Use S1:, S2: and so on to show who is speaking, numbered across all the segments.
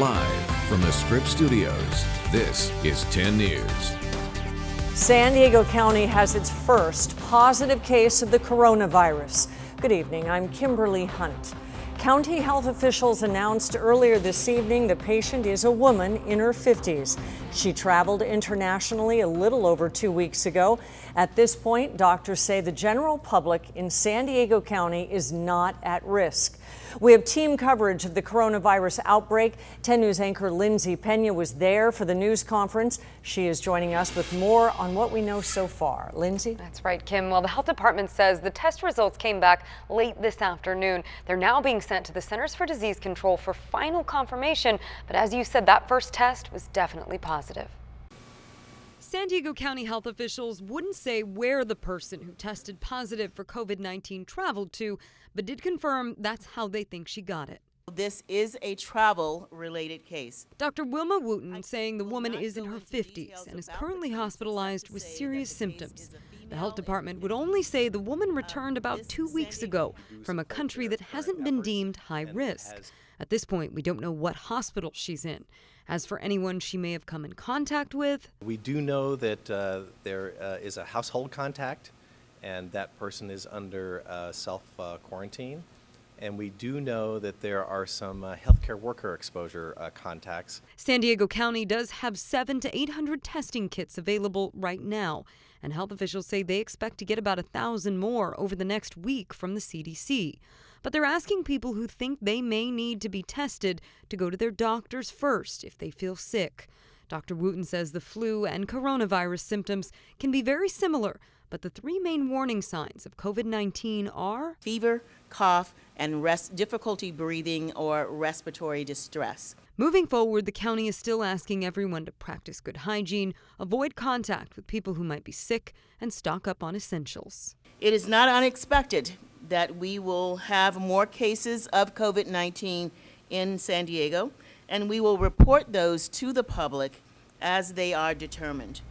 S1: Live from the Scripps Studios, this is 10 News.
S2: San Diego County has its first positive case of the coronavirus. Good evening, I'm Kimberly Hunt. County health officials announced earlier this evening the patient is a woman in her 50s. She traveled internationally a little over 2 weeks ago. At this point, doctors say the general public in San Diego County is not at risk. We have team coverage of the coronavirus outbreak. 10 News anchor Lindsay Pena was there for the news conference. She is joining us with more on what we know so far. Lindsay?
S3: That's right, Kim. Well, the health department says the test results came back late this afternoon. They're now being sent to the Centers for Disease Control for final confirmation. But as you said, that first test was definitely positive.
S4: San Diego County health officials wouldn't say where the person who tested positive for COVID-19 traveled to, but did confirm that's how they think she got it.
S5: This is a travel-related case.
S4: Dr. Wilma Wooten saying the woman is in her 50s and is currently hospitalized with serious symptoms. The health department would only say the woman returned about 2 weeks ago from a country that hasn't been deemed high risk. At this point, we don't know what hospital she's in. As for anyone she may have come in contact with,
S6: we do know that there is a household contact, and that person is under self-quarantine. And we do know that there are some healthcare worker exposure contacts.
S4: San Diego County does have 700 to 800 testing kits available right now, and health officials say they expect to get about 1,000 more over the next week from the CDC. But they're asking people who think they may need to be tested to go to their doctors first if they feel sick. Dr. Wooten says the flu and coronavirus symptoms can be very similar, but the three main warning signs of COVID-19 are
S5: fever, cough, and difficulty breathing or respiratory distress.
S4: Moving forward, the county is still asking everyone to practice good hygiene, avoid contact with people who might be sick, and stock up on essentials.
S5: It is not unexpected that we will have more cases of COVID-19 in San Diego, and we will report those to the public as they are determined.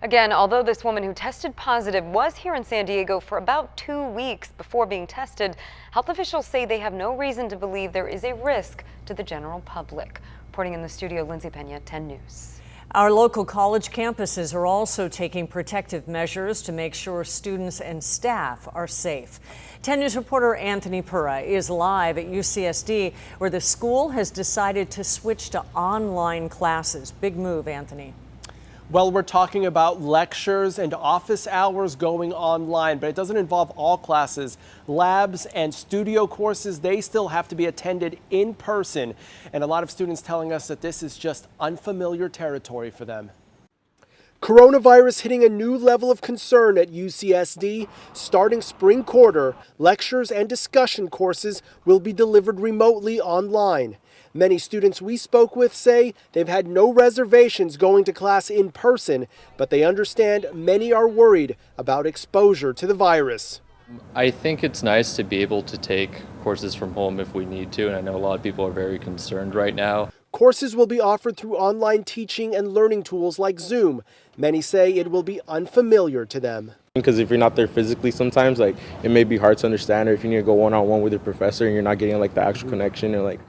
S3: Again, although this woman who tested positive was here in San Diego for about 2 weeks before being tested, health officials say they have no reason to believe there is a risk to the general public. Reporting in the studio, Lindsay Pena, 10 News.
S2: Our local college campuses are also taking protective measures to make sure students and staff are safe. 10 News reporter Anthony Pura is live at UCSD, where the school has decided to switch to online classes. Big move, Anthony.
S7: Well, we're talking about lectures and office hours going online, but it doesn't involve all classes. Labs and studio courses, they still have to be attended in person. And a lot of students telling us that this is just unfamiliar territory for them. Coronavirus hitting a new level of concern at UCSD. Starting spring quarter, lectures and discussion courses will be delivered remotely online. Many students we spoke with say they've had no reservations going to class in person, but they understand many are worried about exposure to the virus.
S8: I think it's nice to be able to take courses from home if we need to, and I know a lot of people are very concerned right now.
S7: Courses will be offered through online teaching and learning tools like Zoom. Many say it will be unfamiliar to them.
S8: Because if you're not there physically sometimes, it may be hard to understand, or if you need to go one-on-one with your professor and you're not getting the actual connection or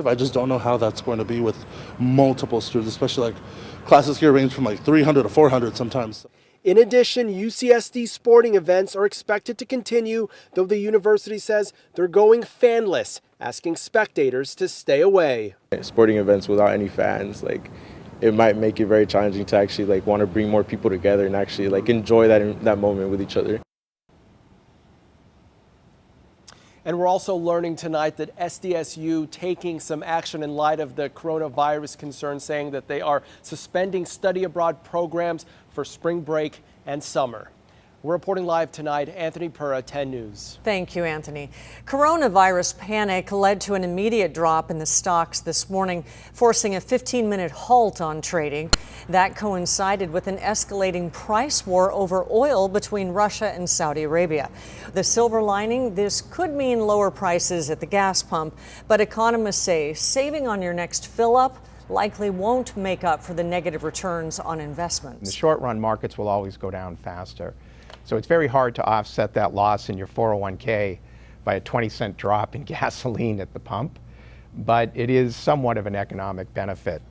S9: I just don't know how that's going to be with multiple students, especially classes here range from 300 to 400 sometimes.
S7: In addition, UCSD sporting events are expected to continue, though the university says they're going fanless, asking spectators to stay away.
S8: Sporting events without any fans, it might make it very challenging to actually want to bring more people together and actually enjoy that moment with each other. And we're also learning tonight that SDSU taking some action in light of the coronavirus concerns, saying that they are suspending study abroad programs for spring break and summer. We're reporting live tonight. Anthony Pura, 10 News.
S2: Thank you, Anthony. Coronavirus panic led to an immediate drop in the stocks this morning, forcing a 15-minute halt on trading. That coincided with an escalating price war over oil between Russia and Saudi Arabia. The silver lining, this could mean lower prices at the gas pump, but economists say saving on your next fill-up likely won't make up for the negative returns on investments.
S10: In the short run, markets will always go down faster. So it's very hard to offset that loss in your 401k by a 20-cent drop in gasoline at the pump. but it is somewhat of an economic benefit.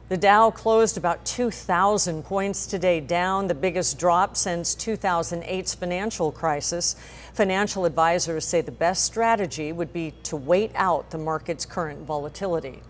S2: The Dow closed about 2,000 points today, down the biggest drop since 2008's financial crisis. Financial advisors say the best strategy would be to wait out the market's current volatility.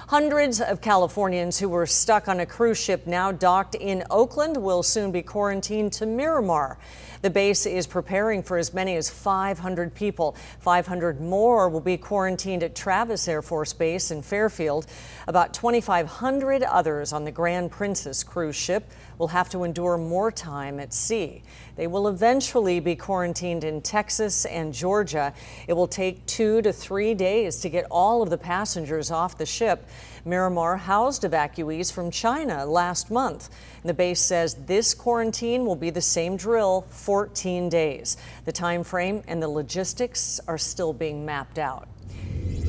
S2: Hundreds of Californians who were stuck on a cruise ship now docked in Oakland will soon be quarantined to Miramar. The base is preparing for as many as 500 people. 500 more will be quarantined at Travis Air Force Base in Fairfield. About 2,500 others on the Grand Princess cruise ship will have to endure more time at sea. They will eventually be quarantined in Texas and Georgia. It will take 2 to 3 days to get all of the passengers off the ship. Miramar housed evacuees from China last month. The base says this quarantine will be the same drill, 14 days. The time frame and the logistics are still being mapped out.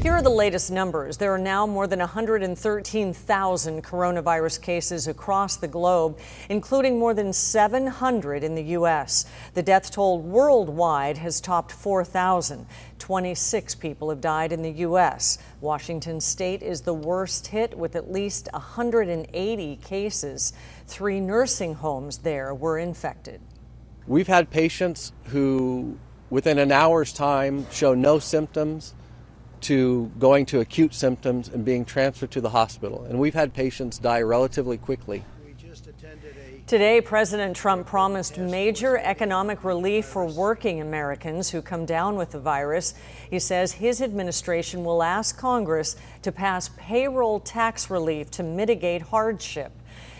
S2: Here are the latest numbers. There are now more than 113,000 coronavirus cases across the globe, including more than 700 in the U.S. The death toll worldwide has topped 4,000. 26 people have died in the U.S. Washington state is the worst hit with at least 180 cases. 3 nursing homes there were infected.
S11: We've had patients who, within an hour's time, show no symptoms to going to acute symptoms and being transferred to the hospital. And we've had patients die relatively quickly.
S2: Today, President Trump promised major economic relief for working Americans who come down with the virus. He says his administration will ask Congress to pass payroll tax relief to mitigate hardship.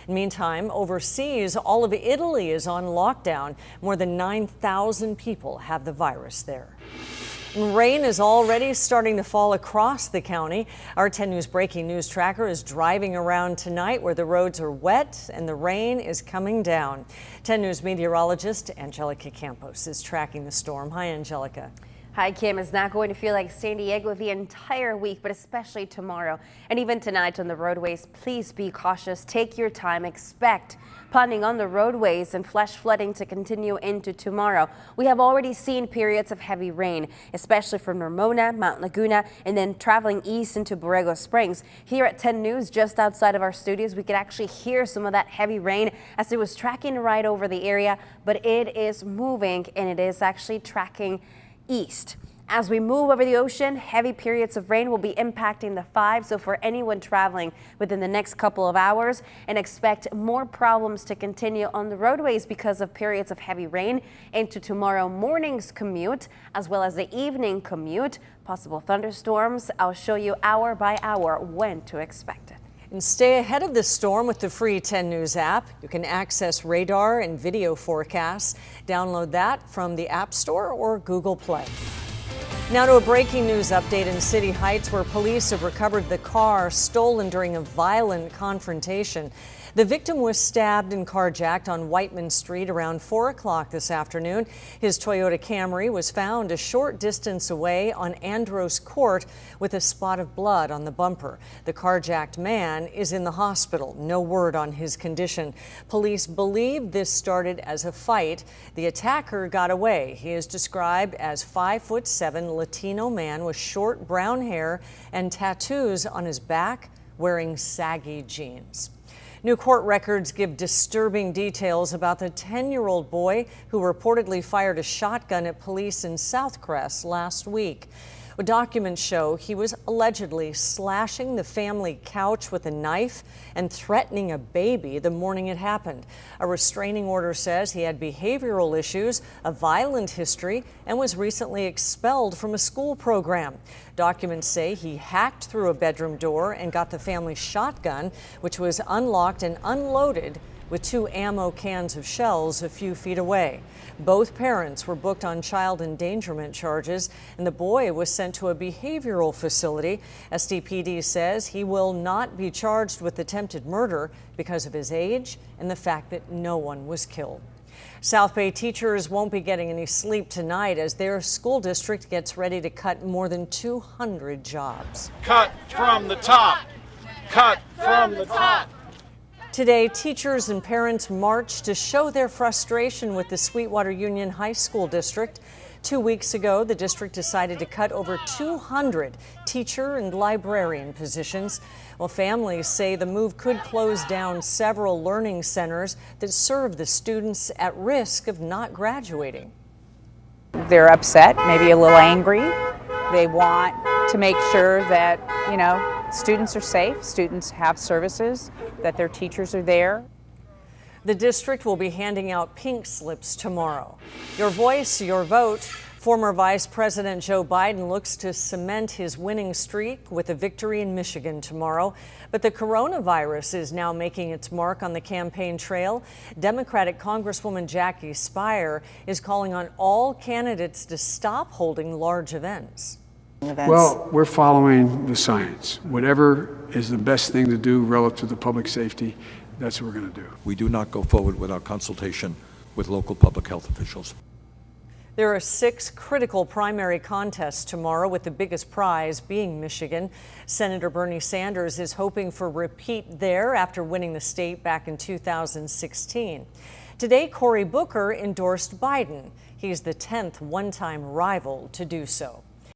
S2: Meantime, overseas, all of Italy is on lockdown. More than 9,000 people have the virus there. Rain is already starting to fall across the county. Our 10 News breaking news tracker is driving around tonight where the roads are wet and the rain is coming down. 10 News meteorologist Angelica Campos is tracking the storm. Hi, Angelica.
S12: Hi, Kim. It's not going to feel like San Diego the entire week, but especially tomorrow and even tonight on the roadways. Please be cautious. Take your time. Expect planning on the roadways and flash flooding to continue into tomorrow. We have already seen periods of heavy rain, especially from Ramona, Mount Laguna, and then traveling east into Borrego Springs. Here at 10 News, just outside of our studios, we could actually hear some of that heavy rain as it was tracking right over the area, but it is moving and it is actually tracking east. As we move over the ocean, heavy periods of rain will be impacting the 5. So for anyone traveling within the next couple of hours, and expect more problems to continue on the roadways because of periods of heavy rain into tomorrow morning's commute, as well as the evening commute. Possible thunderstorms. I'll show you hour by hour when to expect it.
S2: And stay ahead of the storm with the free 10 News app. You can access radar and video forecasts. Download that from the App Store or Google Play. Now to a breaking news update in City Heights, where police have recovered the car stolen during a violent confrontation. The victim was stabbed and carjacked on Whiteman Street around 4 o'clock this afternoon. His Toyota Camry was found a short distance away on Andros Court with a spot of blood on the bumper. The carjacked man is in the hospital. No word on his condition. Police believe this started as a fight. The attacker got away. He is described as 5'7" Latino man with short brown hair and tattoos on his back, wearing saggy jeans. New court records give disturbing details about the 10-year-old boy who reportedly fired a shotgun at police in Southcrest last week. Documents show he was allegedly slashing the family couch with a knife and threatening a baby the morning it happened. A restraining order says he had behavioral issues, a violent history, and was recently expelled from a school program. Documents say he hacked through a bedroom door and got the family's shotgun, which was unlocked and unloaded with 2 ammo cans of shells a few feet away. Both parents were booked on child endangerment charges, and the boy was sent to a behavioral facility. SDPD says he will not be charged with attempted murder because of his age and the fact that no one was killed. South Bay teachers won't be getting any sleep tonight as their school district gets ready to cut more than 200 jobs.
S13: Cut from the top! Cut from the top!
S2: Today, teachers and parents marched to show their frustration with the Sweetwater Union High School District. 2 weeks ago, the district decided to cut over 200 teacher and librarian positions. Well, families say the move could close down several learning centers that serve the students at risk of not graduating.
S14: They're upset, maybe a little angry. They want to make sure that, students are safe, students have services, that their teachers are there.
S2: The district will be handing out pink slips tomorrow. Your voice, your vote. Former Vice President Joe Biden looks to cement his winning streak with a victory in Michigan tomorrow. But the coronavirus is now making its mark on the campaign trail. Democratic Congresswoman Jackie Speier is calling on all candidates to stop holding large events.
S15: Well, we're following the science. Whatever is the best thing to do relative to public safety, that's what we're going to do.
S16: We do not go forward without consultation with local public health officials.
S2: There are 6 critical primary contests tomorrow, with the biggest prize being Michigan. Senator Bernie Sanders is hoping for repeat there after winning the state back in 2016. Today, Cory Booker endorsed Biden. He's the 10th one-time rival to do so.